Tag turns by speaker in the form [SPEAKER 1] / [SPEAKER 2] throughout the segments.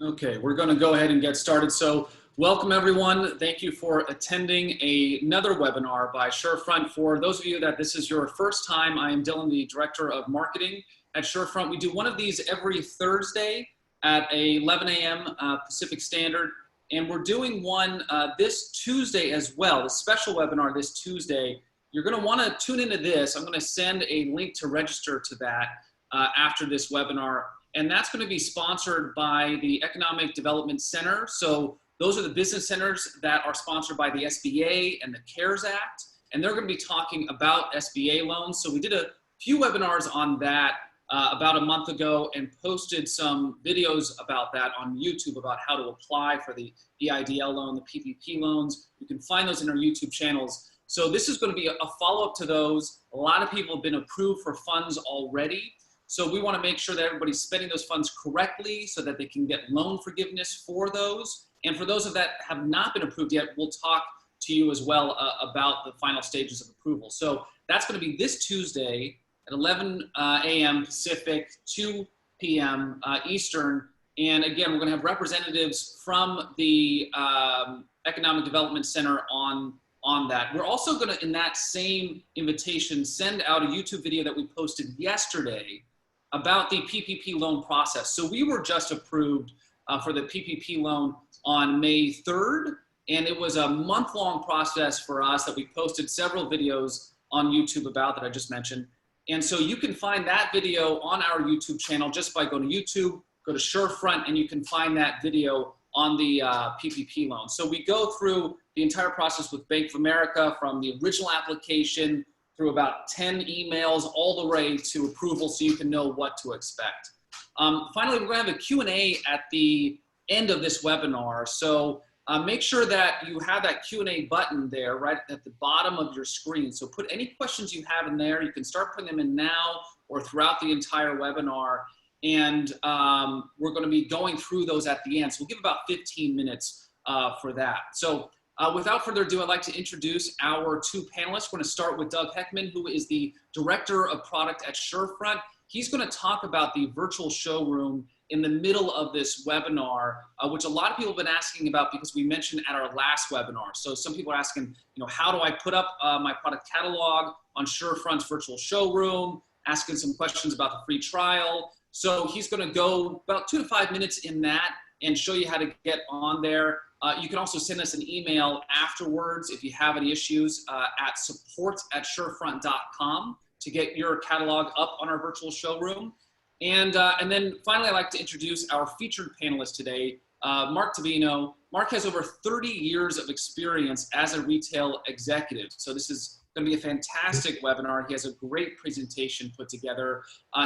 [SPEAKER 1] Okay, we're going to go ahead and get started. So welcome everyone. Thank you for attending another webinar by Surefront. For those of you that this is your first time, I am Dylan, the Director of Marketing at Surefront. We do one of these every Thursday at 11 a.m. Pacific Standard. And we're doing one this Tuesday as well, a special webinar this Tuesday. You're going to want to tune into this. I'm going to send a link to register to that after this webinar. And that's going to be sponsored by the Economic Development Center. So those are the business centers that are sponsored by the SBA and the CARES Act. And they're going to be talking about SBA loans. So we did a few webinars on that about a month ago and posted some videos about that on YouTube about how to apply for the EIDL loan, the PPP loans. You can find those in our YouTube channels. So this is going to be a follow-up to those. A lot of people have been approved for funds already. So we want to make sure that everybody's spending those funds correctly so that they can get loan forgiveness for those. And for those of that have not been approved yet, we'll talk to you as well about the final stages of approval. So that's going to be this Tuesday at 11 a.m. Pacific, 2 p.m. Eastern. And again, we're going to have representatives from the Economic Development Center on that. We're also going to, in that same invitation, send out a YouTube video that we posted yesterday about the PPP loan process. So we were just approved for the PPP loan on May 3rd, and it was a month-long process for us that we posted several videos on YouTube about that I just mentioned. And so you can find that video on our YouTube channel just by going to YouTube, go to Surefront, and you can find that video on the PPP loan. So we go through the entire process with Bank of America from the original application through about 10 emails all the way to approval so you can know what to expect. Finally, we're going to have a Q&A at the end of this webinar. So make sure that you have that Q&A button there right at the bottom of your screen. So put any questions you have in there. You can start putting them in now or throughout the entire webinar. And we're going to be going through those at the end. So we'll give about 15 minutes for that. So without further ado, I'd like to introduce our two panelists. We're going to start with Doug Heckman, who is the Director of Product at Surefront. He's going to talk about the virtual showroom in the middle of this webinar, which a lot of people have been asking about because we mentioned at our last webinar. So some people are asking, how do I put up my product catalog on Surefront's virtual showroom, asking some questions about the free trial. So he's going to go about 2 to 5 minutes in that and show you how to get on there. You can also send us an email afterwards if you have any issues at support@surefront.com to get your catalog up on our virtual showroom. And then finally, I'd like to introduce our featured panelist today, Mark Tavino. Mark has over 30 years of experience as a retail executive. So this is going to be a fantastic webinar. He has a great presentation put together.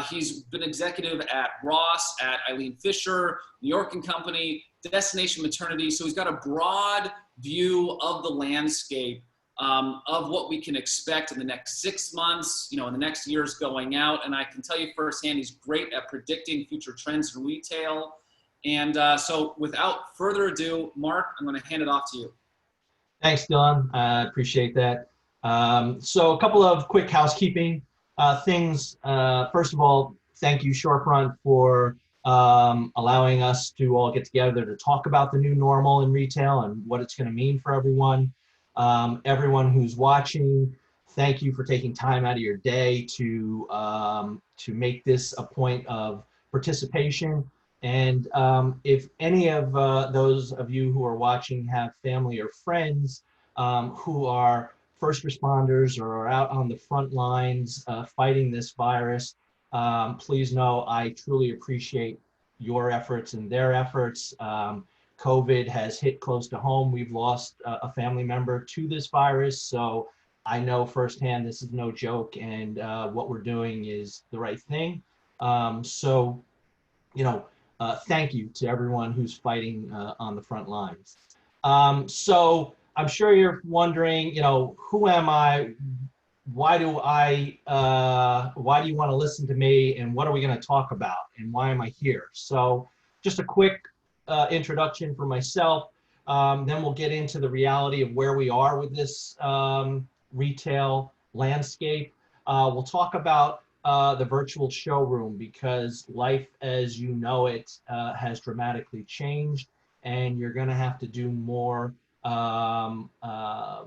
[SPEAKER 1] He's been executive at Ross, at Eileen Fisher, New York & Company, Destination Maternity. So he's got a broad view of the landscape of what we can expect in the next 6 months, in the next years going out. And I can tell you firsthand, he's great at predicting future trends in retail. And so without further ado, Mark, I'm going to hand it off to you.
[SPEAKER 2] Thanks, Dylan. I appreciate that. So a couple of quick housekeeping things. First of all, thank you, Surefront, for allowing us to all get together to talk about the new normal in retail and what it's going to mean for everyone. Everyone who's watching, thank you for taking time out of your day to make this a point of participation. And if any of those of you who are watching have family or friends who are first responders or are out on the front lines fighting this virus, please know I truly appreciate your efforts and their efforts. COVID has hit close to home. We've lost a family member to this virus, so I know firsthand this is no joke, and what we're doing is the right thing. Thank you to everyone who's fighting on the front lines. So I'm sure you're wondering, who am I? Why do you want to listen to me? And what are we going to talk about? And why am I here? So just a quick introduction for myself. Then we'll get into the reality of where we are with this retail landscape. We'll talk about the virtual showroom because life as you know it has dramatically changed, and you're going to have to do more um, uh,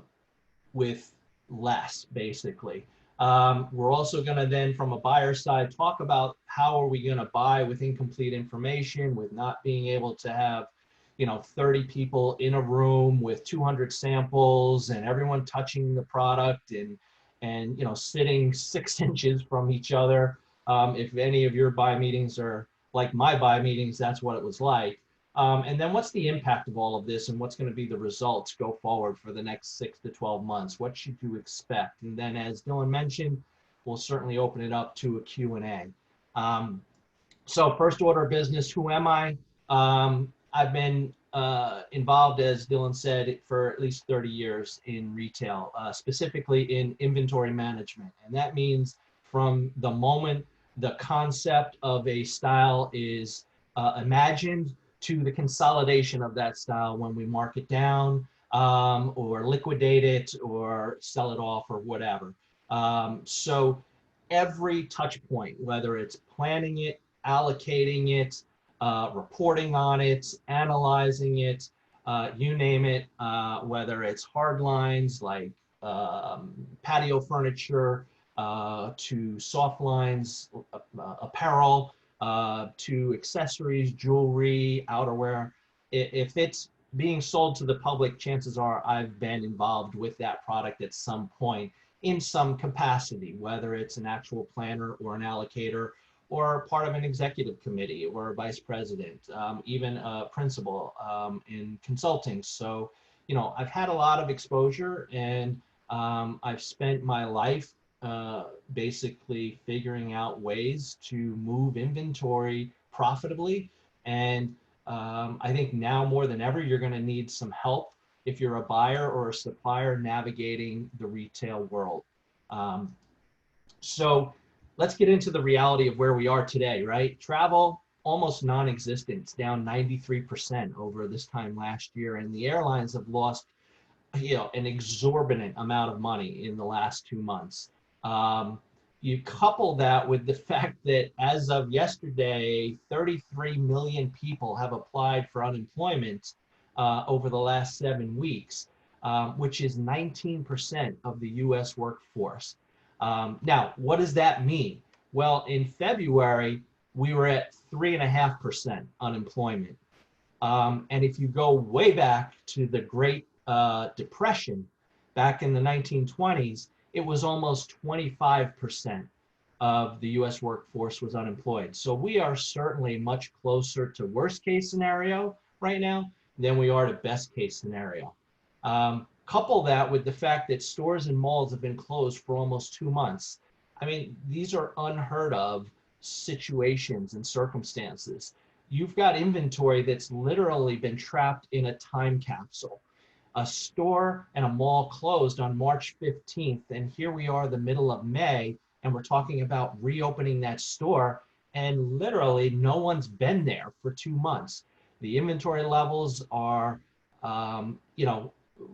[SPEAKER 2] with less, basically. We're also going to then, from a buyer side, talk about how are we going to buy with incomplete information, with not being able to have 30 people in a room with 200 samples and everyone touching the product and sitting 6 inches from each other. If any of your buy meetings are like my buy meetings, that's what it was like. And then what's the impact of all of this and what's going to be the results go forward for the next 6 to 12 months? What should you expect? And then as Dylan mentioned, we'll certainly open it up to a Q&A. So first order of business, who am I? I've been involved, as Dylan said, for at least 30 years in retail, specifically in inventory management. And that means from the moment the concept of a style is imagined to the consolidation of that style when we mark it down or liquidate it or sell it off or whatever. So every touch point, whether it's planning it, allocating it, reporting on it, analyzing it, you name it, whether it's hard lines like patio furniture, to soft lines, apparel, to accessories, jewelry, outerwear. If it's being sold to the public, chances are I've been involved with that product at some point in some capacity, whether it's an actual planner or an allocator or part of an executive committee or a vice president, even a principal in consulting. So, I've had a lot of exposure, and I've spent my life basically figuring out ways to move inventory profitably. And I think now more than ever, you're going to need some help if you're a buyer or a supplier navigating the retail world. So let's get into the reality of where we are today, right? Travel, almost non-existent. It's down 93% over this time last year. And the airlines have lost, an exorbitant amount of money in the last 2 months. You couple that with the fact that as of yesterday, 33 million people have applied for unemployment over the last 7 weeks, which is 19% of the US workforce. Now, what does that mean? Well, in February, we were at 3.5% unemployment. And if you go way back to the Great Depression, back in the 1920s, it was almost 25% of the US workforce was unemployed. So we are certainly much closer to worst case scenario right now than we are to best case scenario. Couple that with the fact that stores and malls have been closed for almost 2 months. I mean, these are unheard of situations and circumstances. You've got inventory that's literally been trapped in a time capsule. A store and a mall closed on March 15th, and here we are the middle of May, and we're talking about reopening that store, and literally no one's been there for 2 months. The inventory levels are,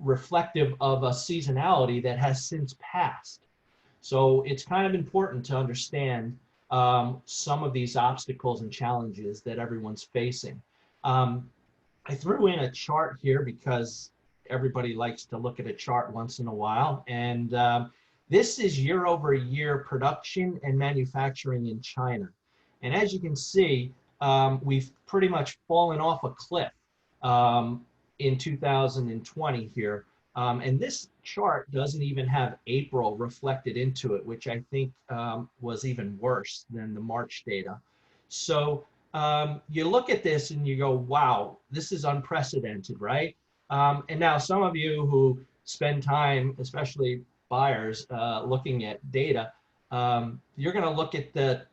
[SPEAKER 2] reflective of a seasonality that has since passed. So it's kind of important to understand some of these obstacles and challenges that everyone's facing. I threw in a chart here because everybody likes to look at a chart once in a while. And this is year over year production and manufacturing in China. And as you can see, we've pretty much fallen off a cliff in 2020 here. And this chart doesn't even have April reflected into it, which I think was even worse than the March data. So you look at this and you go, wow, this is unprecedented, right? And now some of you who spend time, especially buyers, looking at data, you're going to look at the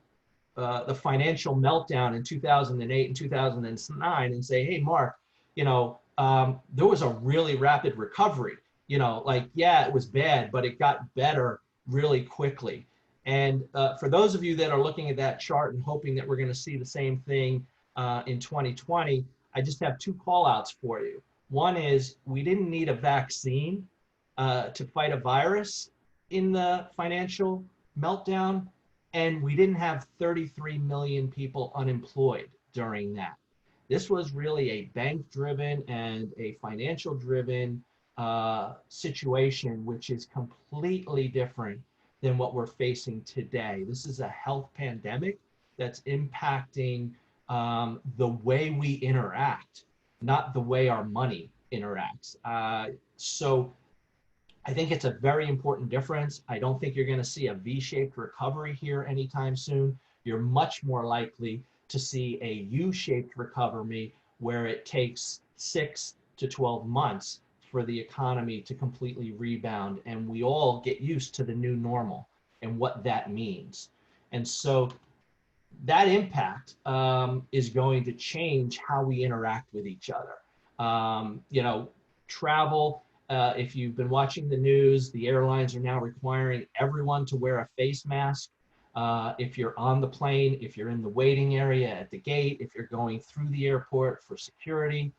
[SPEAKER 2] financial meltdown in 2008 and 2009 and say, hey, Mark, there was a really rapid recovery. Yeah, it was bad, but it got better really quickly. And for those of you that are looking at that chart and hoping that we're going to see the same thing in 2020, I just have 2 call outs for you. One is we didn't need a vaccine to fight a virus in the financial meltdown. And we didn't have 33 million people unemployed during that. This was really a bank-driven and a financial-driven situation, which is completely different than what we're facing today. This is a health pandemic that's impacting the way we interact, not the way our money interacts. So I think it's a very important difference. I don't think you're going to see a V-shaped recovery here anytime soon. You're much more likely to see a U-shaped recovery where it takes 6 to 12 months for the economy to completely rebound, and we all get used to the new normal and what that means. And so that impact is going to change how we interact with each other. Travel, if you've been watching the news, the airlines are now requiring everyone to wear a face mask. If you're on the plane, if you're in the waiting area at the gate, if you're going through the airport for security,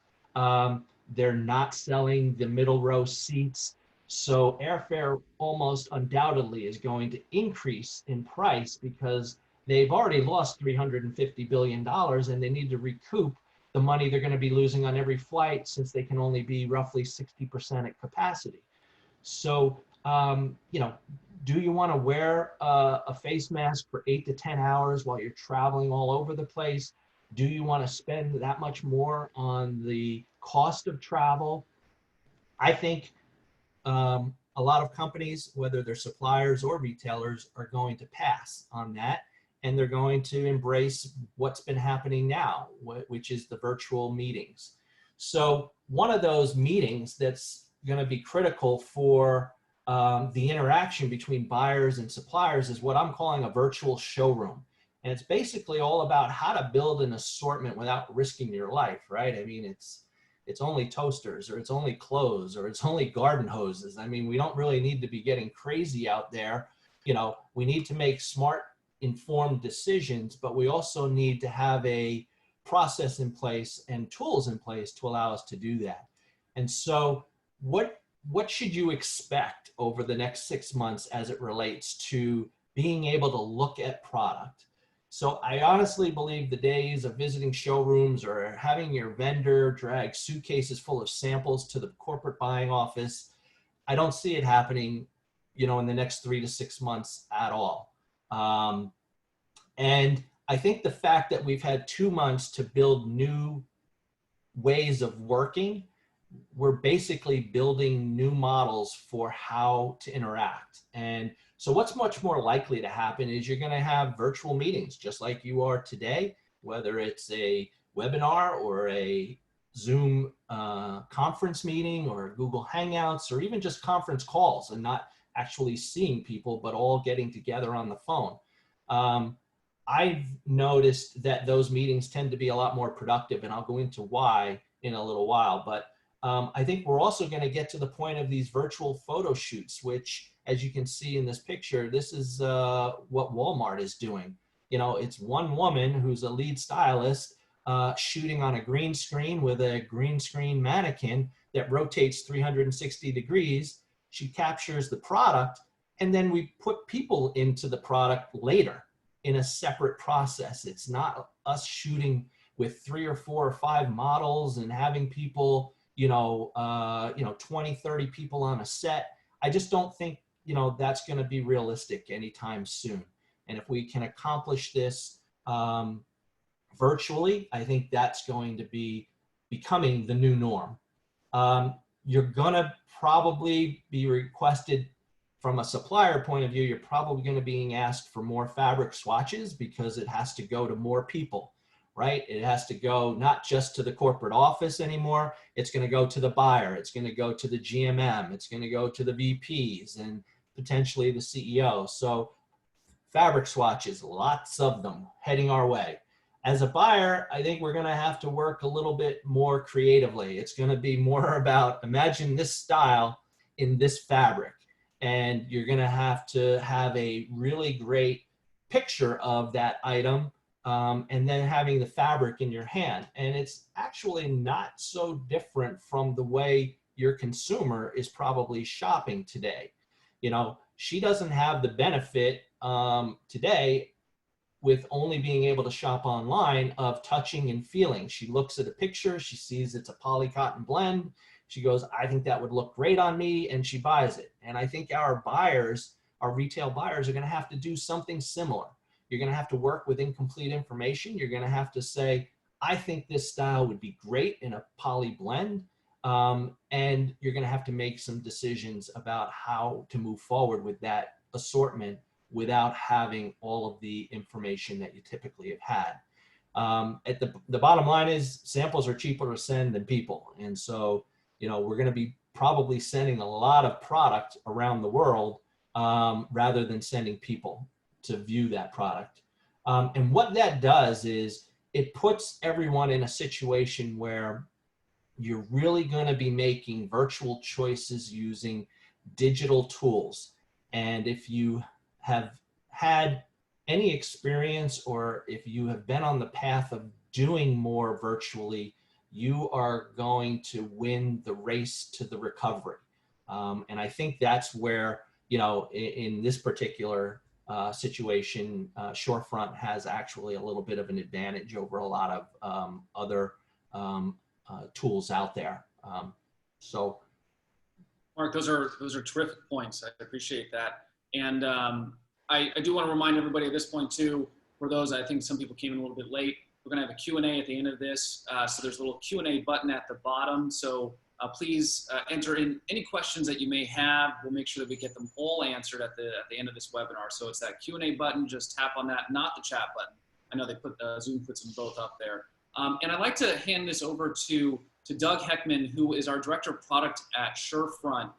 [SPEAKER 2] they're not selling the middle row seats. So airfare almost undoubtedly is going to increase in price because they've already lost $350 billion and they need to recoup the money they're going to be losing on every flight since they can only be roughly 60% at capacity. So, do you want to wear a face mask for 8 to 10 hours while you're traveling all over the place? Do you want to spend that much more on the cost of travel? I think a lot of companies, whether they're suppliers or retailers, are going to pass on that. And they're going to embrace what's been happening now, which is the virtual meetings. So one of those meetings that's going to be critical for the interaction between buyers and suppliers is what I'm calling a virtual showroom. And it's basically all about how to build an assortment without risking your life, right? I mean, it's only toasters, or it's only clothes, or it's only garden hoses. I mean, we don't really need to be getting crazy out there. We need to make smart, informed decisions, but we also need to have a process in place and tools in place to allow us to do that. And so what should you expect over the next 6 months as it relates to being able to look at product? So I honestly believe the days of visiting showrooms or having your vendor drag suitcases full of samples to the corporate buying office, I don't see it happening, in the next 3 to 6 months at all. And I think the fact that we've had 2 months to build new ways of working, we're basically building new models for how to interact. And so what's much more likely to happen is you're going to have virtual meetings just like you are today, whether it's a webinar or a Zoom conference meeting or Google Hangouts, or even just conference calls and not actually seeing people, but all getting together on the phone. I've noticed that those meetings tend to be a lot more productive, and I'll go into why in a little while. But I think we're also going to get to the point of these virtual photo shoots, which, as you can see in this picture, this is what Walmart is doing. It's one woman who's a lead stylist shooting on a green screen with a green screen mannequin that rotates 360 degrees. She captures the product, and then we put people into the product later in a separate process. It's not us shooting with 3 or 4 or 5 models and having people, 20, 30 people on a set. I just don't think, that's going to be realistic anytime soon. And if we can accomplish this virtually, I think that's going to be becoming the new norm. You're going to probably be requested, from a supplier point of view, you're probably going to be being asked for more fabric swatches because it has to go to more people, right? It has to go not just to the corporate office anymore. It's going to go to the buyer. It's going to go to the GMM. It's going to go to the VPs and potentially the CEO. So fabric swatches, lots of them heading our way. As a buyer, I think we're going to have to work a little bit more creatively. It's going to be more about, imagine this style in this fabric. And you're going to have a really great picture of that item, and then having the fabric in your hand. And it's actually not so different from the way your consumer is probably shopping today. She doesn't have the benefit today, with only being able to shop online, of touching and feeling. She looks at a picture, she sees it's a poly cotton blend. She goes, I think that would look great on me, and she buys it. And I think our buyers, our retail buyers, are gonna have to do something similar. You're gonna have to work with incomplete information. You're gonna have to say, I think this style would be great in a poly blend. And you're gonna have to make some decisions about how to move forward with that assortment without having all of the information that you typically have had. At the bottom line is samples are cheaper to send than people. And so, you know, we're going to be probably sending a lot of product around the world rather than sending people to view that product. And what that does is it puts everyone in a situation where you're really going to be making virtual choices using digital tools. And if you have had any experience, or if you have been on the path of doing more virtually, you are going to win the race to the recovery. And I think that's where, you know, in this particular situation, Surefront has actually a little bit of an advantage over a lot of other tools out there. So,
[SPEAKER 1] Mark, those are terrific points. I appreciate that. And I do want to remind everybody at this point too, for those, I think some people came in a little bit late, we're going to have a Q&A at the end of this. So there's a little Q&A button at the bottom. So please enter in any questions that you may have. We'll make sure that we get them all answered at the end of this webinar. So it's that Q&A button, just tap on that, not the chat button. I know they put Zoom puts them both up there. And I'd like to hand this over to Doug Heckman, who is our Director of Product at Surefront.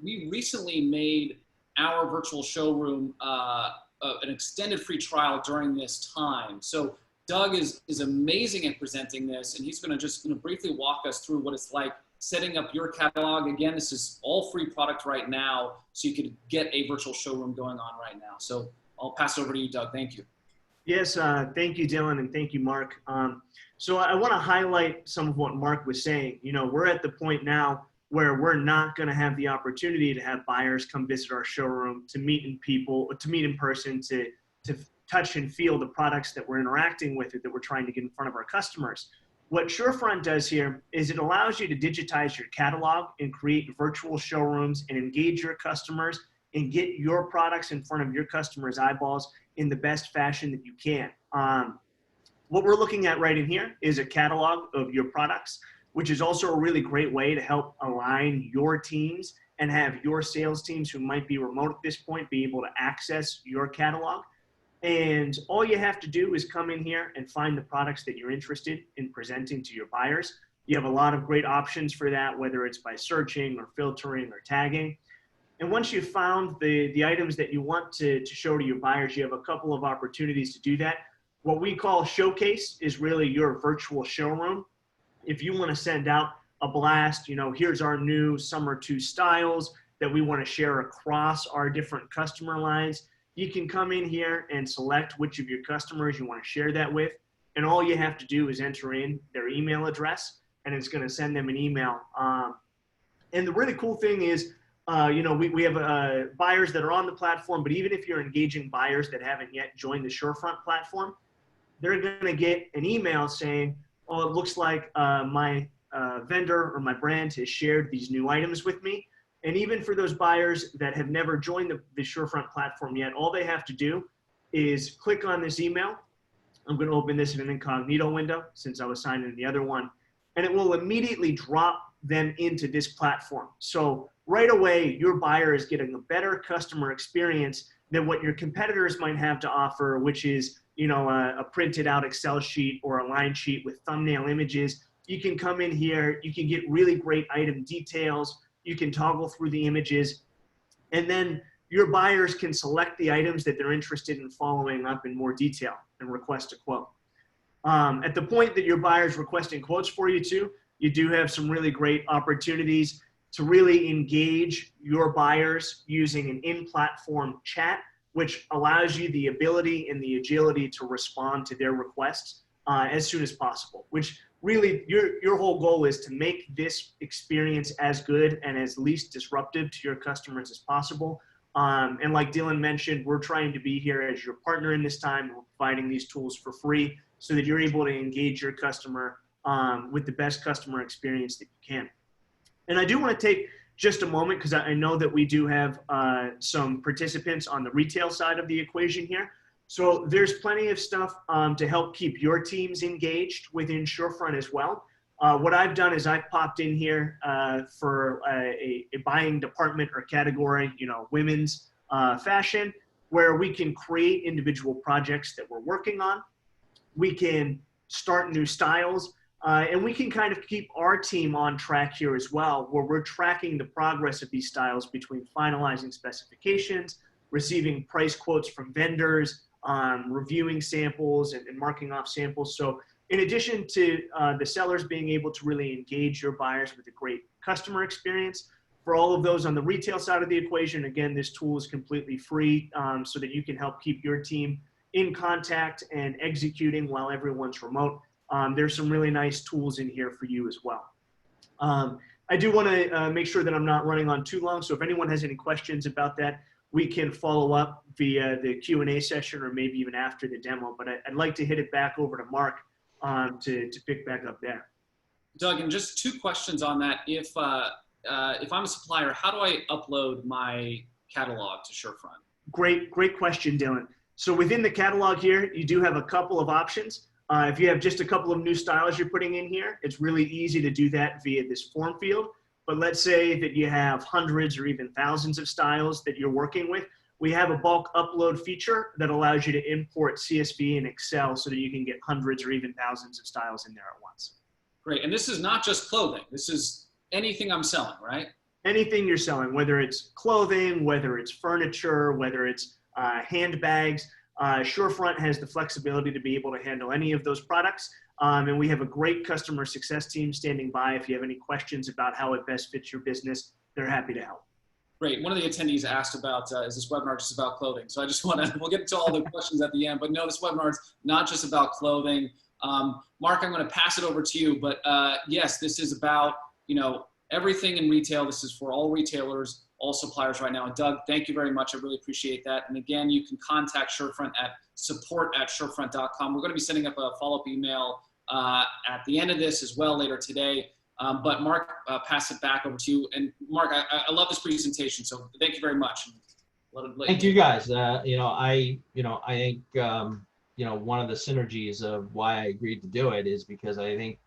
[SPEAKER 1] We recently made our virtual showroom an extended free trial during this time. So Doug is amazing at presenting this, and he's just gonna briefly walk us through what it's like setting up your catalog. Again, this is all free product right now, so you could get a virtual showroom going on right now. So I'll pass it over to you, Doug. Thank you.
[SPEAKER 3] Yes, thank you, Dylan, and thank you, Mark. So I want to highlight some of what Mark was saying. You know, we're at the point now where we're not going to have the opportunity to have buyers come visit our showroom, to meet in person, to touch and feel the products that we're interacting with, that we're trying to get in front of our customers. What Surefront does here is it allows you to digitize your catalog and create virtual showrooms and engage your customers and get your products in front of your customers' eyeballs in the best fashion that you can. What we're looking at right in here is a catalog of your products, which is also a really great way to help align your teams and have your sales teams who might be remote at this point be able to access your catalog. And all you have to do is come in here and find the products that you're interested in presenting to your buyers. You have a lot of great options for that, whether it's by searching or filtering or tagging. And once you've found the items that you want to show to your buyers, you have a couple of opportunities to do that. What we call Showcase is really your virtual showroom. If you want to send out a blast, you know, here's our new Summer 2 styles that we want to share across our different customer lines, you can come in here and select which of your customers you want to share that with. And all you have to do is enter in their email address, and it's going to send them an email. And the really cool thing is, you know, we have buyers that are on the platform, but even if you're engaging buyers that haven't yet joined the Surefront platform, they're going to get an email saying, oh, it looks like my vendor or my brand has shared these new items with me. And even for those buyers that have never joined the Surefront platform yet, all they have to do is click on this email. I'm going to open this in an incognito window since I was signed in the other one, and it will immediately drop them into this platform. So right away, your buyer is getting a better customer experience than what your competitors might have to offer, which is, you know, a printed out Excel sheet or a line sheet with thumbnail images. You can come in here, you can get really great item details, you can toggle through the images, and then your buyers can select the items that they're interested in following up in more detail and request a quote. At the point that your buyer's requesting quotes for you too, you do have some really great opportunities to really engage your buyers using an in-platform chat, which allows you the ability and the agility to respond to their requests as soon as possible, which really your whole goal is to make this experience as good and as least disruptive to your customers as possible, And like Dylan mentioned, we're trying to be here as your partner in this time. We're providing these tools for free so that you're able to engage your customer with the best customer experience that you can. And I do want to take just a moment because I know that we do have some participants on the retail side of the equation here. So there's plenty of stuff to help keep your teams engaged within Surefront as well. What I've done is I've popped in here for a buying department or category, women's fashion, where we can create individual projects that we're working on. We can start new styles, and we can kind of keep our team on track here as well, where we're tracking the progress of these styles between finalizing specifications, receiving price quotes from vendors, reviewing samples and marking off samples. So in addition to the sellers being able to really engage your buyers with a great customer experience, for all of those on the retail side of the equation, again, this tool is completely free so that you can help keep your team in contact and executing while everyone's remote. There's some really nice tools in here for you as well. I do want to make sure that I'm not running on too long. So if anyone has any questions about that, we can follow up via the Q&A session or maybe even after the demo. But I'd like to hit it back over to Mark to pick back up there.
[SPEAKER 1] Doug, and just two questions on that. If I'm a supplier, how do I upload my catalog to Surefront?
[SPEAKER 3] Great question, Dylan. So within the catalog here, you do have a couple of options. If you have just a couple of new styles you're putting in here, it's really easy to do that via this form field. But let's say that you have hundreds or even thousands of styles that you're working with. We have a bulk upload feature that allows you to import CSV and Excel so that you can get hundreds or even thousands of styles in there at once.
[SPEAKER 1] Great. And this is not just clothing. This is anything I'm selling, right?
[SPEAKER 3] Anything you're selling, whether it's clothing, whether it's furniture, whether it's handbags. Surefront has the flexibility to be able to handle any of those products. And we have a great customer success team standing by. If you have any questions about how it best fits your business, they're happy to help.
[SPEAKER 1] Great. One of the attendees asked about, is this webinar just about clothing? So I just want to, we'll get to all the questions at the end, but no, this webinar is not just about clothing. Mark, I'm going to pass it over to you, but yes, this is about, everything in retail. This is for all retailers, all suppliers right now. And Doug, thank you very much. I really appreciate that. And again, you can contact Surefront at support@surefront.com. We're going to be sending up a follow-up email at the end of this as well later today. But Mark, pass it back over to you. And Mark, I love this presentation, so thank you very much.
[SPEAKER 2] Thank you guys. I think one of the synergies of why I agreed to do it is because I think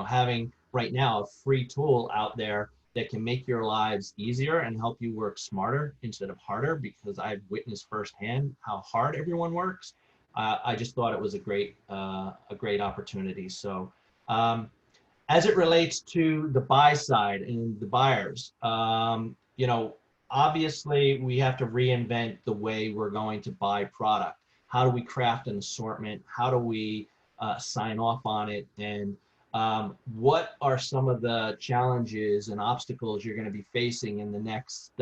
[SPEAKER 2] having right now a free tool out there that can make your lives easier and help you work smarter instead of harder, because I've witnessed firsthand how hard everyone works. I just thought it was a great opportunity. So as it relates to the buy side and the buyers, obviously we have to reinvent the way we're going to buy product. How do we craft an assortment? How do we sign off on it? And what are some of the challenges and obstacles you're going to be facing in the next,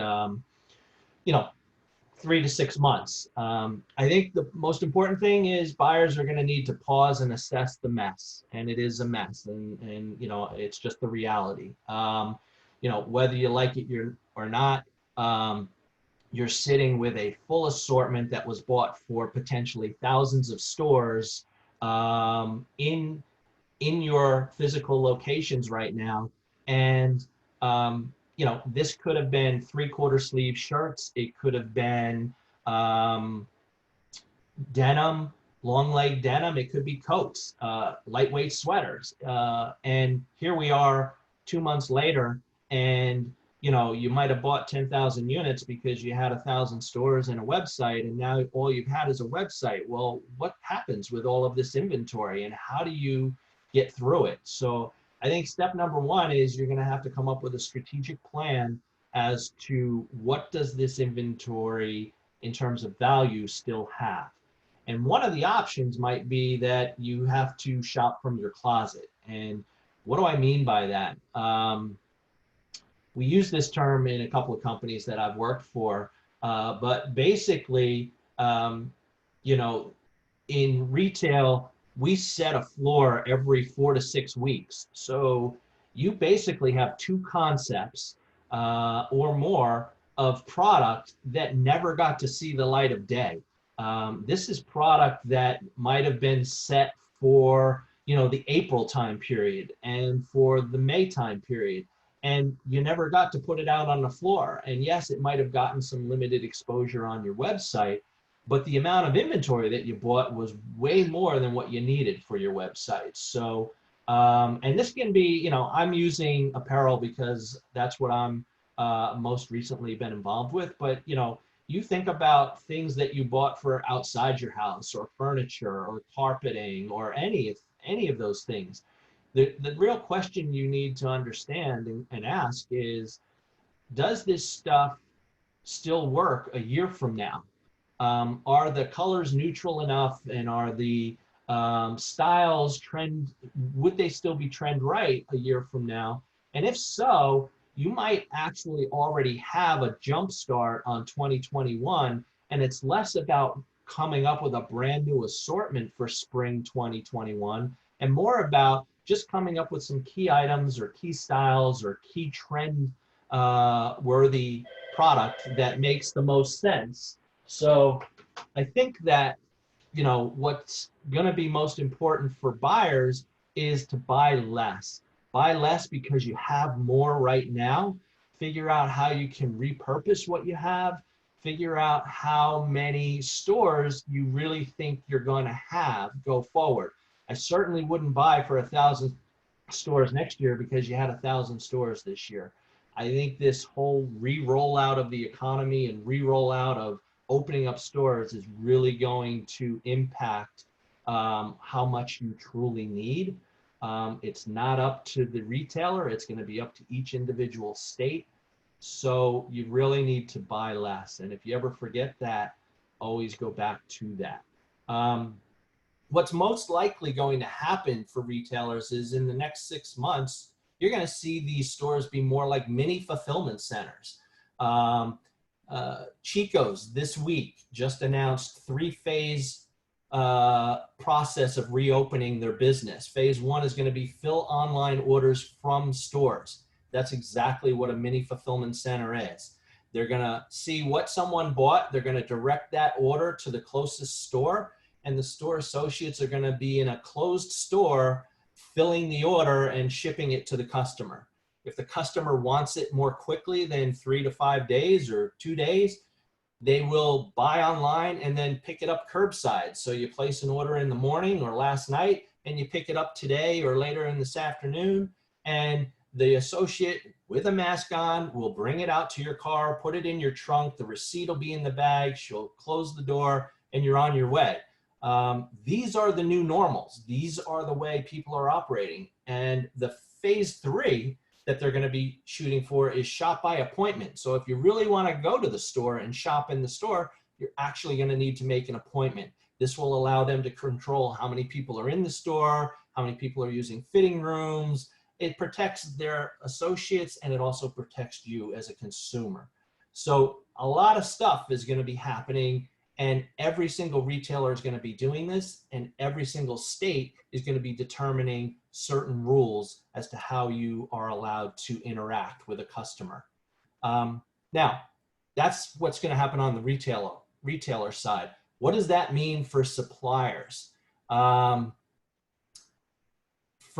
[SPEAKER 2] 3 to 6 months? I think the most important thing is buyers are going to need to pause and assess the mess, and it is a mess, and it's just the reality. Whether you like it or not, you're sitting with a full assortment that was bought for potentially thousands of stores in your physical locations right now. And, this could have been 3/4 sleeve shirts. It could have been denim, long leg denim. It could be coats, lightweight sweaters. And here we are 2 months later, and you might have bought 10,000 units because you had 1,000 stores and a website, and now all you've had is a website. Well, what happens with all of this inventory, and how do you get through it? So I think step number one is you're going to have to come up with a strategic plan as to what does this inventory in terms of value still have. And one of the options might be that you have to shop from your closet. And what do I mean by that? We use this term in a couple of companies that I've worked for, but basically, in retail, we set a floor every 4 to 6 weeks. So you basically have 2 concepts or more of product that never got to see the light of day. This is product that might have been set for, you know, the April time period and for the May time period, and you never got to put it out on the floor. And yes, it might have gotten some limited exposure on your website, but the amount of inventory that you bought was way more than what you needed for your website. So, and this can be, you know, I'm using apparel because that's what I'm most recently been involved with, but you know, you think about things that you bought for outside your house or furniture or carpeting or any of those things. The real question you need to understand and ask is, does this stuff still work a year from now? Are the colors neutral enough, and are the styles trend, would they still be trend right a year from now? And if so, you might actually already have a jump start on 2021, and it's less about coming up with a brand new assortment for spring 2021 and more about just coming up with some key items or key styles or key trend worthy product that makes the most sense. So I think that, you know, what's going to be most important for buyers is to buy less. Buy less because you have more right now. Figure out how you can repurpose what you have. Figure out how many stores you really think you're going to have go forward. I certainly wouldn't buy for 1,000 stores next year because you had 1,000 stores this year. I think this whole re-rollout of the economy and re-rollout of opening up stores is really going to impact how much you truly need. It's not up to the retailer. It's going to be up to each individual state. So you really need to buy less. And if you ever forget that, always go back to that. What's most likely going to happen for retailers is in the next 6 months, you're going to see these stores be more like mini fulfillment centers. Chico's this week just announced 3-phase process of reopening their business. Phase 1 is going to be fill online orders from stores. That's exactly what a mini fulfillment center is. They're going to see what someone bought. They're going to direct that order to the closest store, and the store associates are going to be in a closed store filling the order and shipping it to the customer. If the customer wants it more quickly than 3 to 5 days or 2 days, they will buy online and then pick it up curbside. So you place an order in the morning or last night, and you pick it up today or later in this afternoon, and the associate with a mask on will bring it out to your car, put it in your trunk, the receipt will be in the bag, she'll close the door, and you're on your way. These are the new normals. These are the way people are operating. And the phase 3 that they're going to be shooting for is shop by appointment. So if you really want to go to the store and shop in the store, you're actually going to need to make an appointment. This will allow them to control how many people are in the store, how many people are using fitting rooms. It protects their associates, and it also protects you as a consumer. So a lot of stuff is going to be happening, and every single retailer is going to be doing this, and every single state is going to be determining certain rules as to how you are allowed to interact with a customer. Now, that's what's going to happen on the retailer side. What does that mean for suppliers? For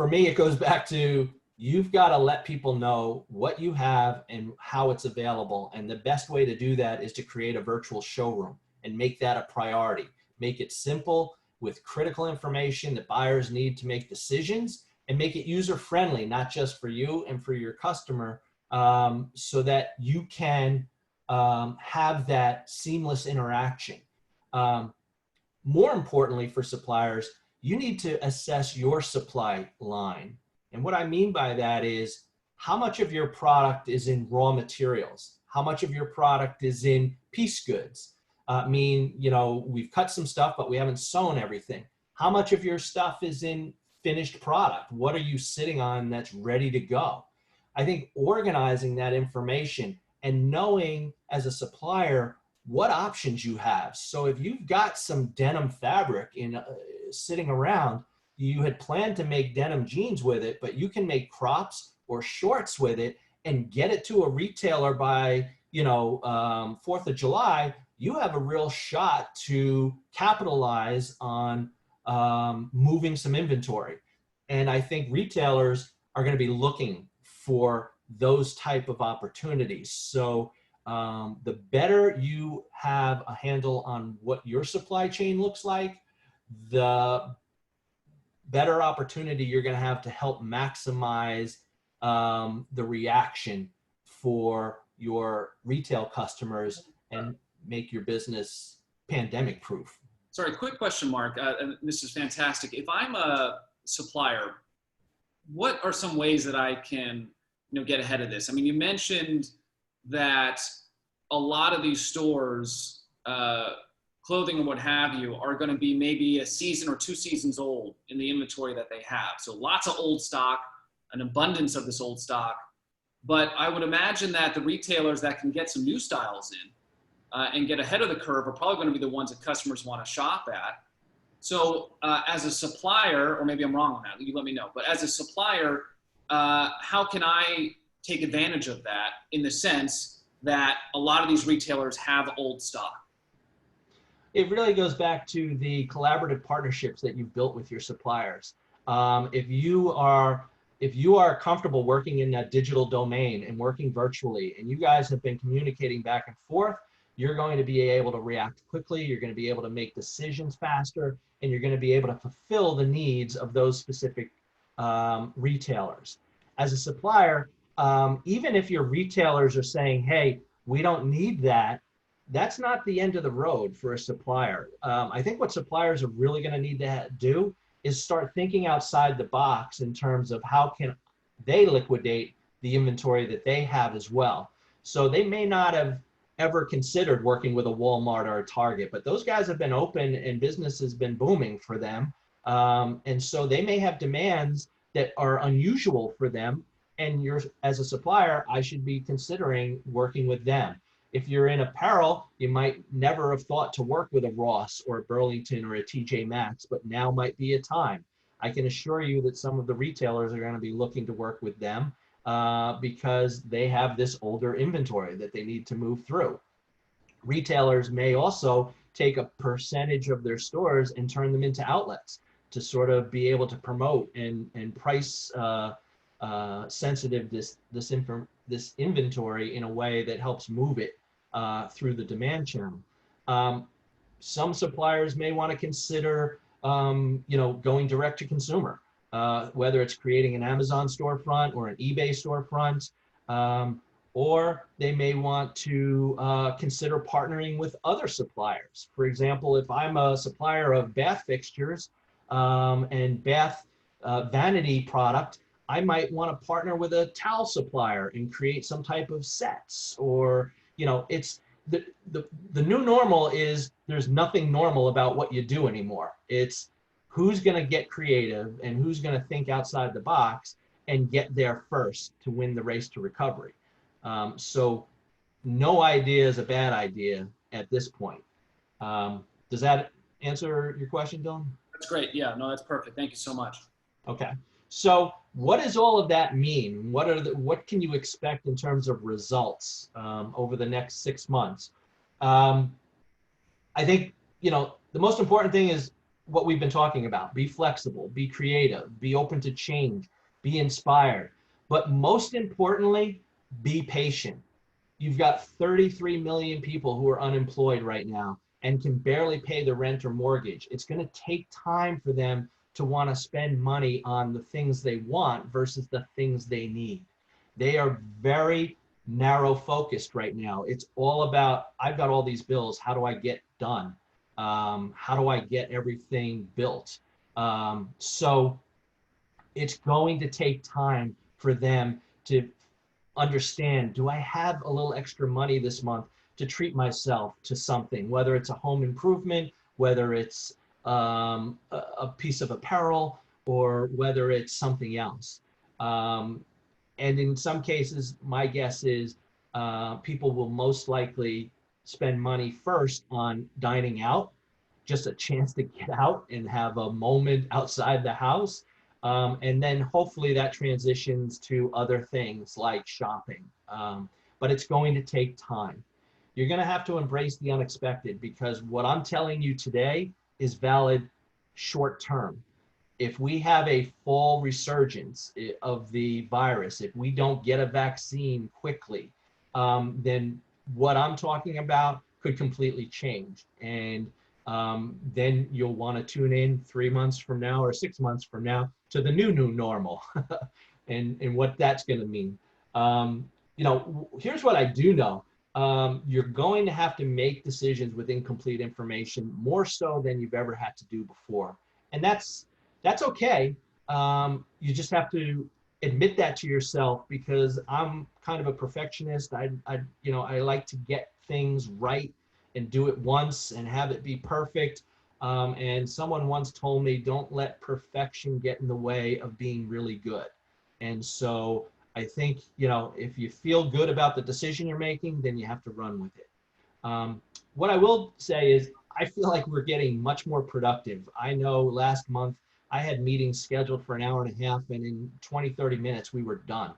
[SPEAKER 2] me, it goes back to, you've got to let people know what you have and how it's available. And the best way to do that is to create a virtual showroom and make that a priority. Make it simple with critical information that buyers need to make decisions, and make it user-friendly, not just for you and for your customer, so that you can have that seamless interaction. More importantly for suppliers, you need to assess your supply line. And what I mean by that is, how much of your product is in raw materials? How much of your product is in piece goods? You know, we've cut some stuff, but we haven't sewn everything. How much of your stuff is in finished product? What are you sitting on that's ready to go? I think organizing that information and knowing as a supplier what options you have. So if you've got some denim fabric sitting around, you had planned to make denim jeans with it, but you can make crops or shorts with it and get it to a retailer by, 4th of July, you have a real shot to capitalize on moving some inventory. And I think retailers are going to be looking for those type of opportunities. So the better you have a handle on what your supply chain looks like, the better opportunity you're going to help maximize the reaction for your retail customers and make your business pandemic proof.
[SPEAKER 1] Sorry, quick question, Mark. And this is fantastic. If I'm a supplier, what are some ways that I can, get ahead of this? I mean, you mentioned that a lot of these stores, clothing and what have you, are going to be maybe a season or 2 seasons old in the inventory that they have. So lots of old stock, an abundance of this old stock. But I would imagine that the retailers that can get some new styles in and get ahead of the curve are probably going to be the ones that customers want to shop at. So as a supplier, or maybe I'm wrong on that, you let me know, but as a supplier, how can I take advantage of that in the sense that a lot of these retailers have old stock?
[SPEAKER 2] It really goes back to the collaborative partnerships that you've built with your suppliers. If you are comfortable working in that digital domain and working virtually, and you guys have been communicating back and forth, you're going to be able to react quickly, you're going to be able to make decisions faster, and you're going to be able to fulfill the needs of those specific retailers. As a supplier, even if your retailers are saying, hey, we don't need that, that's not the end of the road for a supplier. I think what suppliers are really going to need to do is start thinking outside the box in terms of how can they liquidate the inventory that they have as well. So they may not have ever considered working with a Walmart or a Target, but those guys have been open and business has been booming for them. And so they may have demands that are unusual for them. And you're, as a supplier, I should be considering working with them. If you're in apparel, you might never have thought to work with a Ross or a Burlington or a TJ Maxx, but now might be a time. I can assure you that some of the retailers are going to be looking to work with them because they have this older inventory that they need to move through. Retailers may also take a percentage of their stores and turn them into outlets to sort of be able to promote and price sensitive this inventory in a way that helps move it through the demand channel. Some suppliers may want to consider, going direct to consumer, whether it's creating an Amazon storefront or an eBay storefront, or they may want to consider partnering with other suppliers. For example, if I'm a supplier of bath fixtures and bath vanity product, I might want to partner with a towel supplier and create some type of sets, or, it's the new normal is there's nothing normal about what you do anymore. It's who's going to get creative and who's going to think outside the box and get there first to win the race to recovery. So no idea is a bad idea at this point. Does that answer your question, Dylan?
[SPEAKER 1] That's great. Yeah, no, that's perfect. Thank you so much.
[SPEAKER 2] Okay. So what does all of that mean? What can you expect in terms of results over the next 6 months? I think, the most important thing is what we've been talking about. Be flexible, be creative, be open to change, be inspired. But most importantly, be patient. You've got 33 million people who are unemployed right now and can barely pay the rent or mortgage. It's going to take time for them to want to spend money on the things they want versus the things they need. They are very narrow focused right now. It's all about, I've got all these bills, how do I get done? How do I get everything built? So it's going to take time for them to understand, do I have a little extra money this month to treat myself to something, whether it's a home improvement, whether it's a piece of apparel, or whether it's something else. And in some cases, my guess is people will most likely spend money first on dining out, just a chance to get out and have a moment outside the house. And then hopefully that transitions to other things like shopping. But but it's going to take time. You're going to have to embrace the unexpected, because what I'm telling you today is valid short term. If we have a fall resurgence of the virus, if we don't get a vaccine quickly, then what I'm talking about could completely change. And then you'll want to tune in 3 months from now or 6 months from now to the new normal and what that's going to mean. Here's what I do know. You're going to have to make decisions with incomplete information, more so than you've ever had to do before. And that's okay. You just have to admit that to yourself, because I'm kind of a perfectionist. I like to get things right and do it once and have it be perfect. And someone once told me, don't let perfection get in the way of being really good. And so I think, if you feel good about the decision you're making, then you have to run with it. What I will say is, I feel like we're getting much more productive. I know last month I had meetings scheduled for an hour and a half, and in 20, 30 minutes we were done.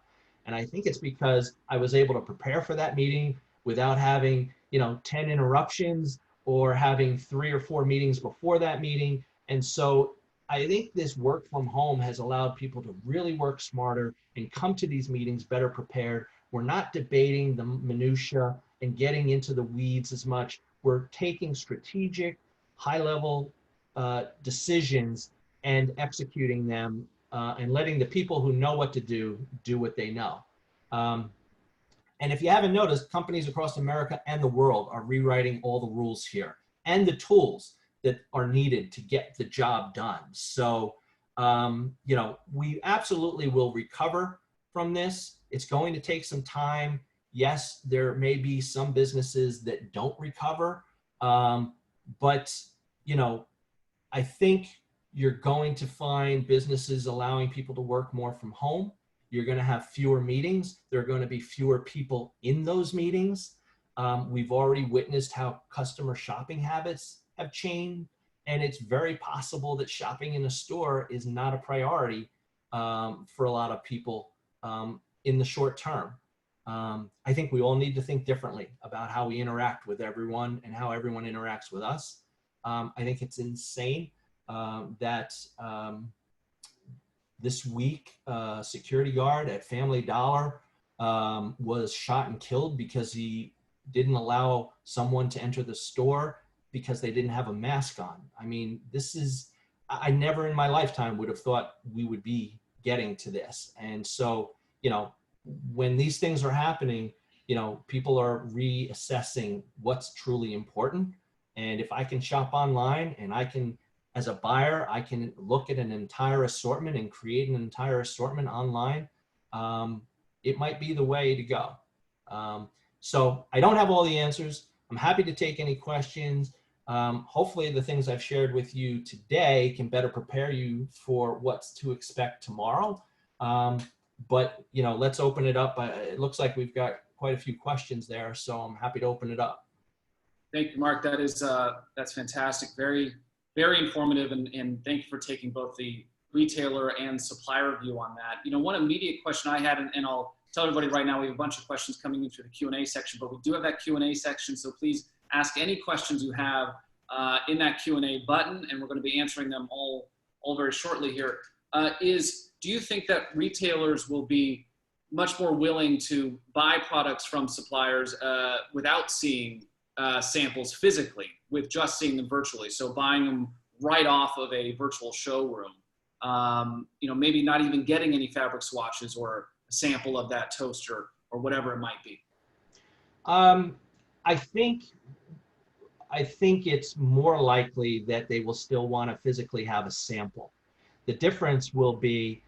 [SPEAKER 2] And I think it's because I was able to prepare for that meeting without having, 10 interruptions or having 3 or 4 meetings before that meeting. And so I think this work from home has allowed people to really work smarter and come to these meetings better prepared. We're not debating the minutia and getting into the weeds as much. We're taking strategic, high-level decisions and executing them, and letting the people who know what to do what they know. And if you haven't noticed, companies across America and the world are rewriting all the rules here and the tools that are needed to get the job done. So, we absolutely will recover from this. It's going to take some time. Yes, there may be some businesses that don't recover, but, I think you're going to find businesses allowing people to work more from home. You're going to have fewer meetings. There are going to be fewer people in those meetings. We've already witnessed how customer shopping habits have changed, and it's very possible that shopping in a store is not a priority for a lot of people in the short term. I think we all need to think differently about how we interact with everyone and how everyone interacts with us. I think it's insane that this week, security guard at Family Dollar was shot and killed because he didn't allow someone to enter the store because they didn't have a mask on. I mean, I never in my lifetime would have thought we would be getting to this. And so, when these things are happening, people are reassessing what's truly important. And if I can shop online and I can, as a buyer, I can look at an entire assortment and create an entire assortment online, it might be the way to go. So I don't have all the answers. I'm happy to take any questions. Hopefully the things I've shared with you today can better prepare you for what's to expect tomorrow. But let's open it up. It looks like we've got quite a few questions there, so I'm happy to open it up.
[SPEAKER 1] Thank you, Mark. That's fantastic. Very, very informative, and thank you for taking both the retailer and supplier view on that. One immediate question I had, and I'll tell everybody right now, we have a bunch of questions coming in through the Q&A section, but we do have that Q&A section, so please ask any questions you have in that Q&A button, and we're going to be answering them all very shortly here. Do you think that retailers will be much more willing to buy products from suppliers without seeing samples physically, with just seeing them virtually? So buying them right off of a virtual showroom, maybe not even getting any fabric swatches or a sample of that toaster or whatever it might be.
[SPEAKER 2] I think it's more likely that they will still want to physically have a sample. The difference will be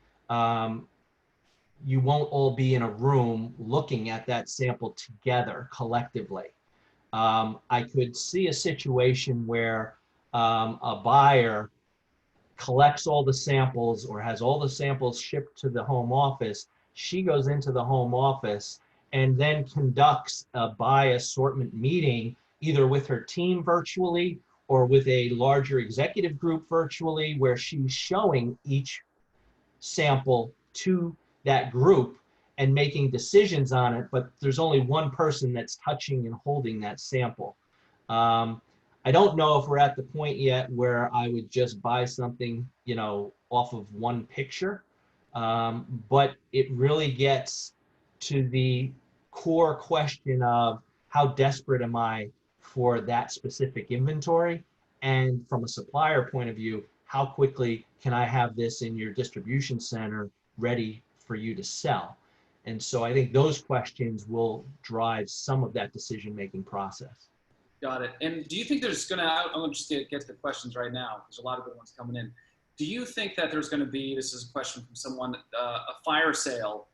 [SPEAKER 2] you won't all be in a room looking at that sample together collectively. I could see a situation where a buyer collects all the samples or has all the samples shipped to the home office. She goes into the home office and then conducts a buy assortment meeting, either with her team virtually or with a larger executive group virtually, where she's showing each sample to that group. and making decisions on it, but there's only one person that's touching and holding that sample. I don't know if we're at the point yet where I would just buy something, off of one picture, but it really gets to the core question of how desperate am I for that specific inventory? And from a supplier point of view, how quickly can I have this in your distribution center ready for you to sell? And so I think those questions will drive some of that decision-making process.
[SPEAKER 1] Got it. And do you think there's going to, I'm going to just get to the questions right now. There's a lot of good ones coming in. Do you think that there's going to be, this is a question from someone, a fire sale,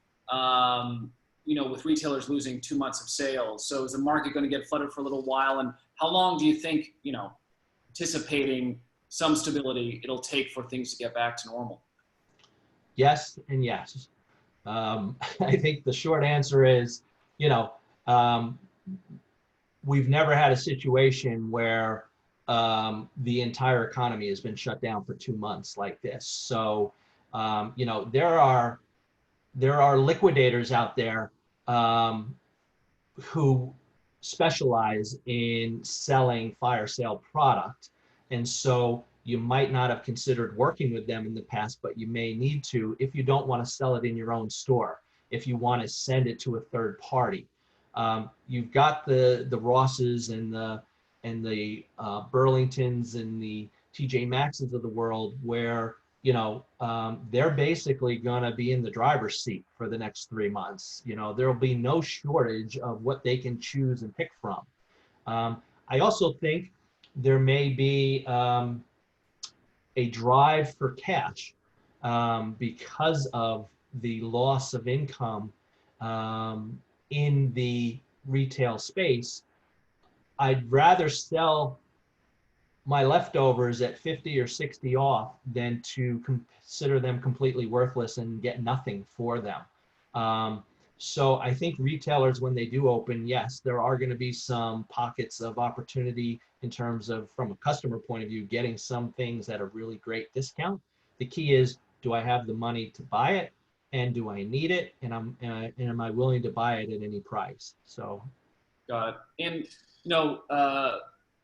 [SPEAKER 1] with retailers losing 2 months of sales? So is the market going to get flooded for a little while? And how long do you think, anticipating some stability, it'll take for things to get back to normal?
[SPEAKER 2] Yes and yes. I think the short answer is, we've never had a situation where the entire economy has been shut down for 2 months like this. So, there are liquidators out there who specialize in selling fire sale product. And so you might not have considered working with them in the past, but you may need to if you don't want to sell it in your own store, if you want to send it to a third party. You've got the Rosses and the Burlingtons and the TJ Maxxes of the world where, they're basically going to be in the driver's seat for the next 3 months. There'll be no shortage of what they can choose and pick from. I also think there may be a drive for cash because of the loss of income in the retail space. I'd rather sell my leftovers at 50 or 60 off than to consider them completely worthless and get nothing for them. So I think retailers, when they do open, yes, there are going to be some pockets of opportunity in terms of, from a customer point of view, getting some things at a really great discount. The key is, do I have the money to buy it? And do I need it? And am I willing to buy it at any price? So.
[SPEAKER 1] Got it. And,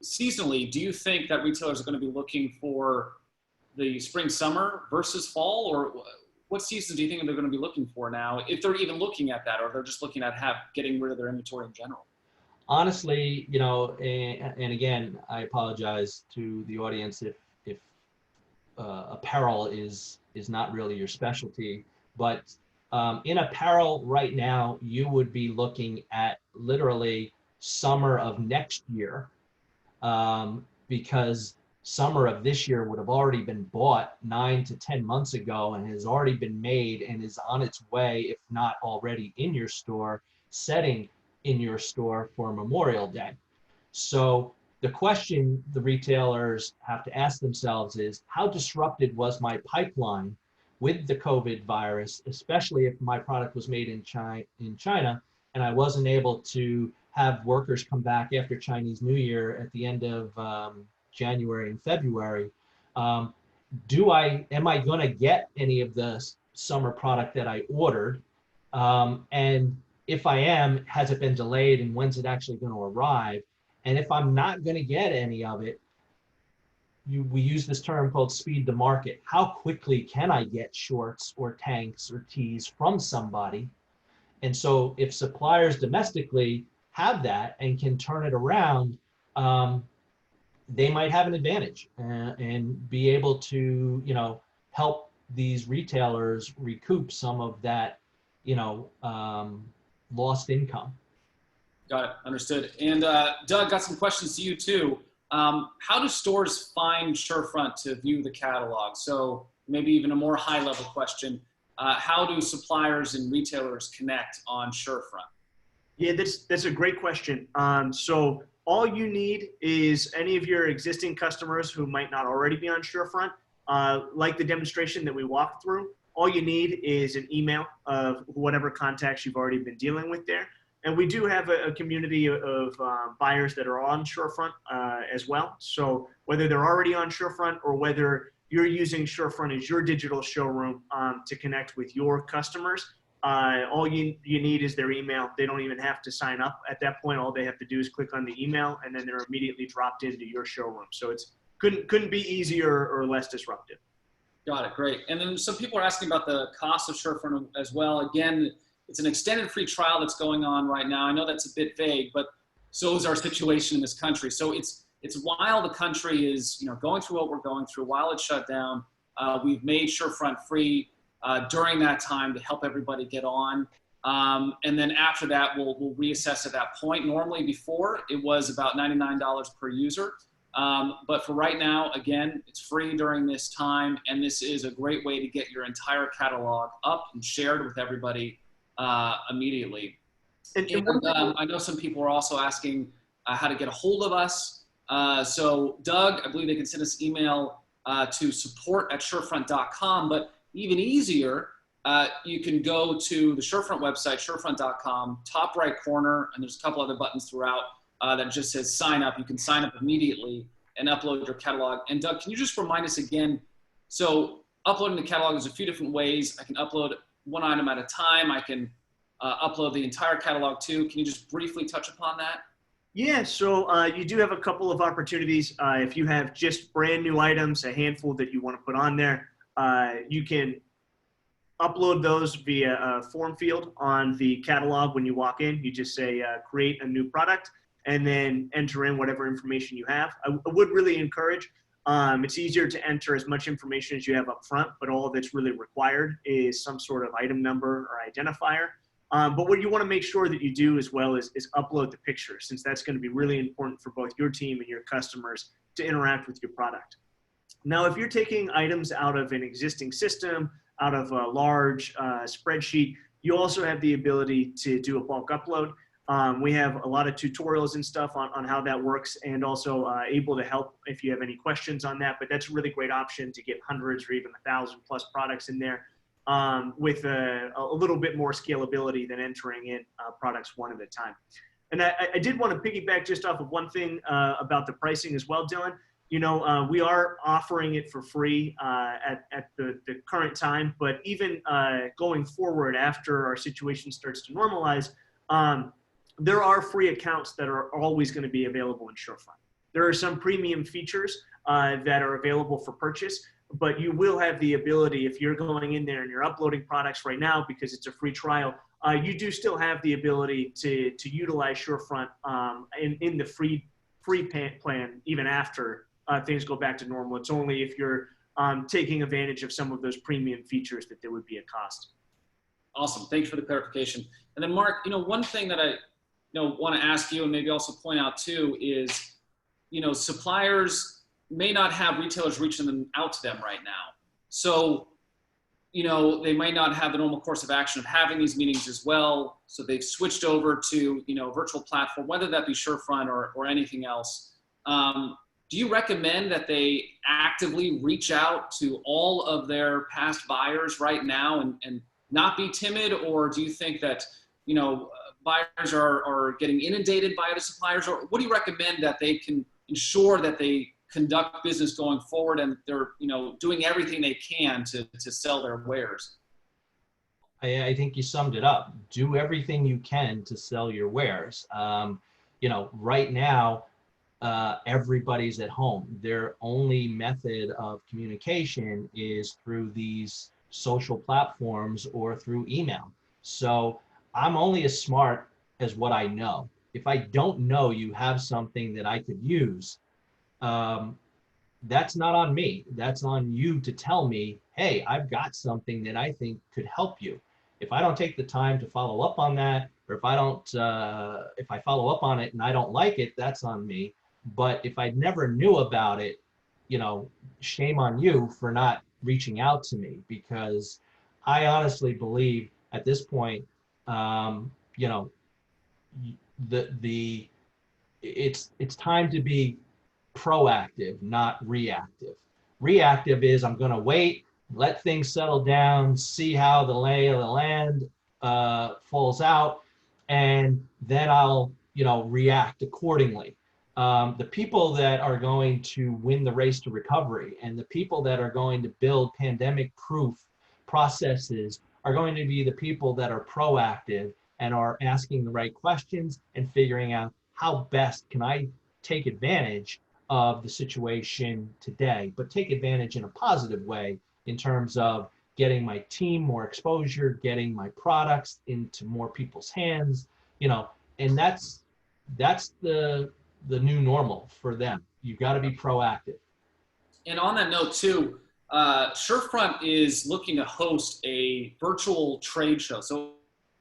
[SPEAKER 1] seasonally, do you think that retailers are going to be looking for the spring, summer versus fall, or what seasons do you think they're going to be looking for now, if they're even looking at that, or they're just looking at getting rid of their inventory in general?
[SPEAKER 2] Honestly, and again, I apologize to the audience if apparel is not really your specialty, but in apparel right now, you would be looking at literally summer of next year, because summer of this year would have already been bought 9 to 10 months ago and has already been made and is on its way, if not already in your store, setting in your store for Memorial Day. So the question the retailers have to ask themselves is, how disrupted was my pipeline with the COVID virus, especially if my product was made in China and I wasn't able to have workers come back after Chinese New Year at the end of January and February. Am I going to get any of the summer product that I ordered? And if I am, has it been delayed, and when's it actually going to arrive? And if I'm not going to get any of it, we use this term called speed to market. How quickly can I get shorts or tanks or tees from somebody? And so if suppliers domestically have that and can turn it around, they might have an advantage and be able to, help these retailers recoup some of that, lost income.
[SPEAKER 1] Got it. Understood. And Doug, got some questions to you too. How do stores find Surefront to view the catalog? So maybe even a more high level question. How do suppliers and retailers connect on Surefront?
[SPEAKER 3] Yeah, that's a great question. So all you need is any of your existing customers who might not already be on Surefront, like the demonstration that we walked through. All you need is an email of whatever contacts you've already been dealing with there. And we do have a community of buyers that are on Surefront as well. So whether they're already on Surefront or whether you're using Surefront as your digital showroom to connect with your customers, All you need is their email. They don't even have to sign up at that point. All they have to do is click on the email, and then they're immediately dropped into your showroom. So it's couldn't be easier or less disruptive.
[SPEAKER 1] Got it. Great. And then some people are asking about the cost of Surefront as well. Again, it's an extended free trial that's going on right now. I know that's a bit vague, but so is our situation in this country. So it's while the country is, you know, going through what we're going through, while it's shut down, we've made Surefront free during that time to help everybody get on. And then after that, we'll reassess at that point. Normally before, it was about $99 per user. But for right now, again, it's free during this time. And this is a great way to get your entire catalog up and shared with everybody immediately. And I know some people are also asking how to get a hold of us. So Doug, I believe they can send us email to support@surefront.com, but even easier, you can go to the Surefront website, surefront.com, top right corner, and there's a couple other buttons throughout that just says sign up. You can sign up immediately and upload your catalog. And Doug, can you just remind us again, so uploading the catalog is a few different ways. I can upload one item at a time. I can upload the entire catalog too. Can you just briefly touch upon that?
[SPEAKER 3] Yeah, so you do have a couple of opportunities. If you have just brand new items, a handful that you want to put on there, you can upload those via a form field on the catalog when you walk in. You just say create a new product and then enter in whatever information you have. I would really encourage, it's easier to enter as much information as you have up front, but all that's really required is some sort of item number or identifier. But what you want to make sure that you do as well is upload the picture, since that's going to be really important for both your team and your customers to interact with your product. Now, if you're taking items out of an existing system, out of a large spreadsheet, you also have the ability to do a bulk upload. We have a lot of tutorials and stuff on how that works, and also able to help if you have any questions on that. But that's a really great option to get hundreds or even 1,000+ products in there with a little bit more scalability than entering in products one at a time. And I did want to piggyback just off of one thing about the pricing as well, Dylan. You know, we are offering it for free at the current time, but even going forward after our situation starts to normalize, there are free accounts that are always going to be available in Surefront. There are some premium features that are available for purchase, but you will have the ability, if you're going in there and you're uploading products right now because it's a free trial, you do still have the ability to utilize Surefront in the free plan even after things go back to normal. It's only if you're taking advantage of some of those premium features that there would be a cost.
[SPEAKER 1] Awesome. Thanks for the clarification. And then Mark, you know, one thing that I want to ask you and maybe also point out too is, you know, suppliers may not have retailers reaching them out to them right now. So, you know, they might not have the normal course of action of having these meetings as well. So they've switched over to, you know, a virtual platform, whether that be Surefront or anything else. Do you recommend that they actively reach out to all of their past buyers right now and not be timid? Or do you think that, you know, buyers are getting inundated by other suppliers? Or what do you recommend that they can ensure that they conduct business going forward and they're, you know, doing everything they can to sell their wares?
[SPEAKER 2] I think you summed it up. Do everything you can to sell your wares. You know, right now, everybody's at home. Their only method of communication is through these social platforms or through email. So I'm only as smart as what I know. If I don't know you have something that I could use, that's not on me. That's on you to tell me, hey, I've got something that I think could help you. If I don't take the time to follow up on that, or if I follow up on it and I don't like it, that's on me. But if I never knew about it, you know, shame on you for not reaching out to me, because I honestly believe at this point, you know, it's time to be proactive, not reactive. Reactive is I'm going to wait, let things settle down, see how the lay of the land falls out, and then I'll, you know, react accordingly. The people that are going to win the race to recovery and the people that are going to build pandemic-proof processes are going to be the people that are proactive and are asking the right questions and figuring out how best can I take advantage of the situation today, but take advantage in a positive way in terms of getting my team more exposure, getting my products into more people's hands, and that's the new normal for them. You've got to be proactive.
[SPEAKER 1] And on that note too, Surefront is looking to host a virtual trade show. So,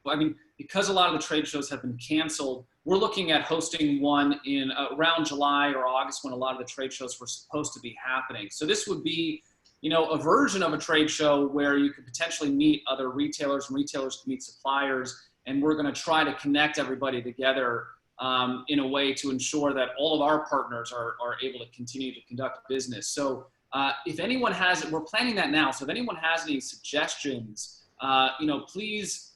[SPEAKER 1] I mean, because a lot of the trade shows have been canceled, we're looking at hosting one in around July or August when a lot of the trade shows were supposed to be happening. So this would be, a version of a trade show where you could potentially meet other retailers and retailers can meet suppliers. And we're going to try to connect everybody together in a way to ensure that all of our partners are able to continue to conduct business. So if anyone has, we're planning that now. So if anyone has any suggestions, please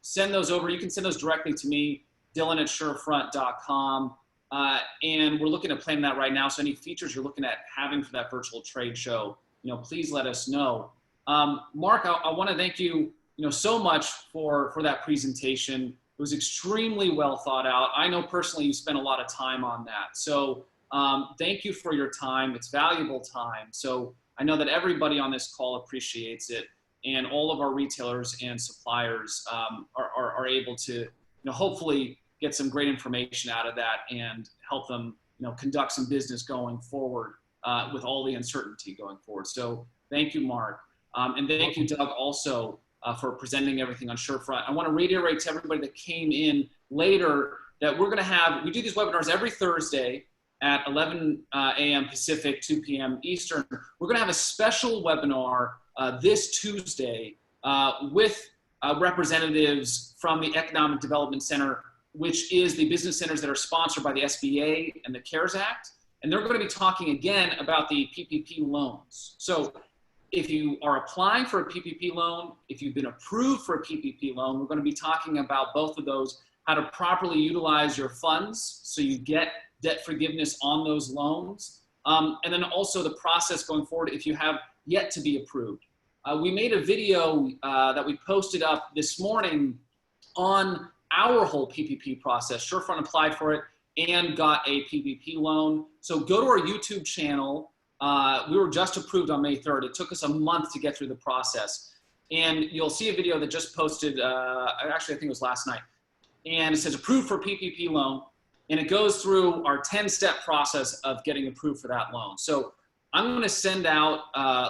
[SPEAKER 1] send those over. You can send those directly to me, Dylan@surefront.com. And we're looking at planning that right now. So any features you're looking at having for that virtual trade show, please let us know. Mark, I want to thank you, so much for that presentation. It was extremely well thought out. I know personally you spent a lot of time on that. So thank you for your time. It's valuable time. So I know that everybody on this call appreciates it, and all of our retailers and suppliers are able to, hopefully get some great information out of that and help them, conduct some business going forward with all the uncertainty going forward. So thank you, Mark. And thank you, Doug, also for presenting everything on Surefront. I want to reiterate to everybody that came in later that we do these webinars every Thursday at 11 a.m. Pacific, 2 p.m. Eastern. We're going to have a special webinar this Tuesday with representatives from the Economic Development Center, which is the business centers that are sponsored by the SBA and the CARES Act. And they're going to be talking again about the PPP loans. So if you are applying for a PPP loan, if you've been approved for a PPP loan, we're going to be talking about both of those, how to properly utilize your funds so you get debt forgiveness on those loans. And then also the process going forward if you have yet to be approved. We made a video that we posted up this morning on our whole PPP process. Surefront applied for it and got a PPP loan. So go to our YouTube channel. We were just approved on May 3rd. It took us a month to get through the process. And you'll see a video that just posted, actually I think it was last night. And it says approved for PPP loan. And it goes through our 10-step process of getting approved for that loan. So I'm going to send out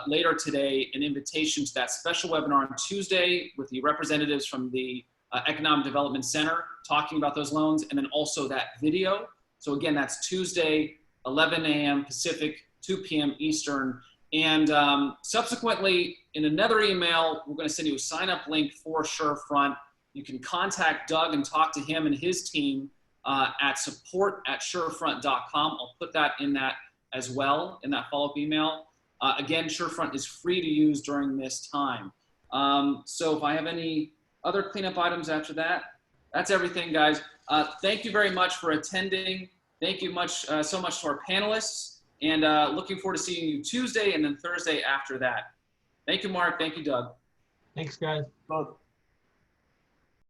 [SPEAKER 1] later today an invitation to that special webinar on Tuesday with the representatives from the Economic Development Center talking about those loans, and then also that video. So again, that's Tuesday, 11 a.m. Pacific, 2 p.m. Eastern. And subsequently, in another email, we're going to send you a sign-up link for Surefront. You can contact Doug and talk to him and his team at support@surefront.com. I'll put that in that as well, in that follow-up email. Again, Surefront is free to use during this time. So if I have any other cleanup items after that, that's everything, guys. Thank you very much for attending. Thank you so much to our panelists, and looking forward to seeing you Tuesday and then Thursday after that. Thank you, Mark. Thank you, Doug.
[SPEAKER 2] Thanks, guys.
[SPEAKER 3] Both.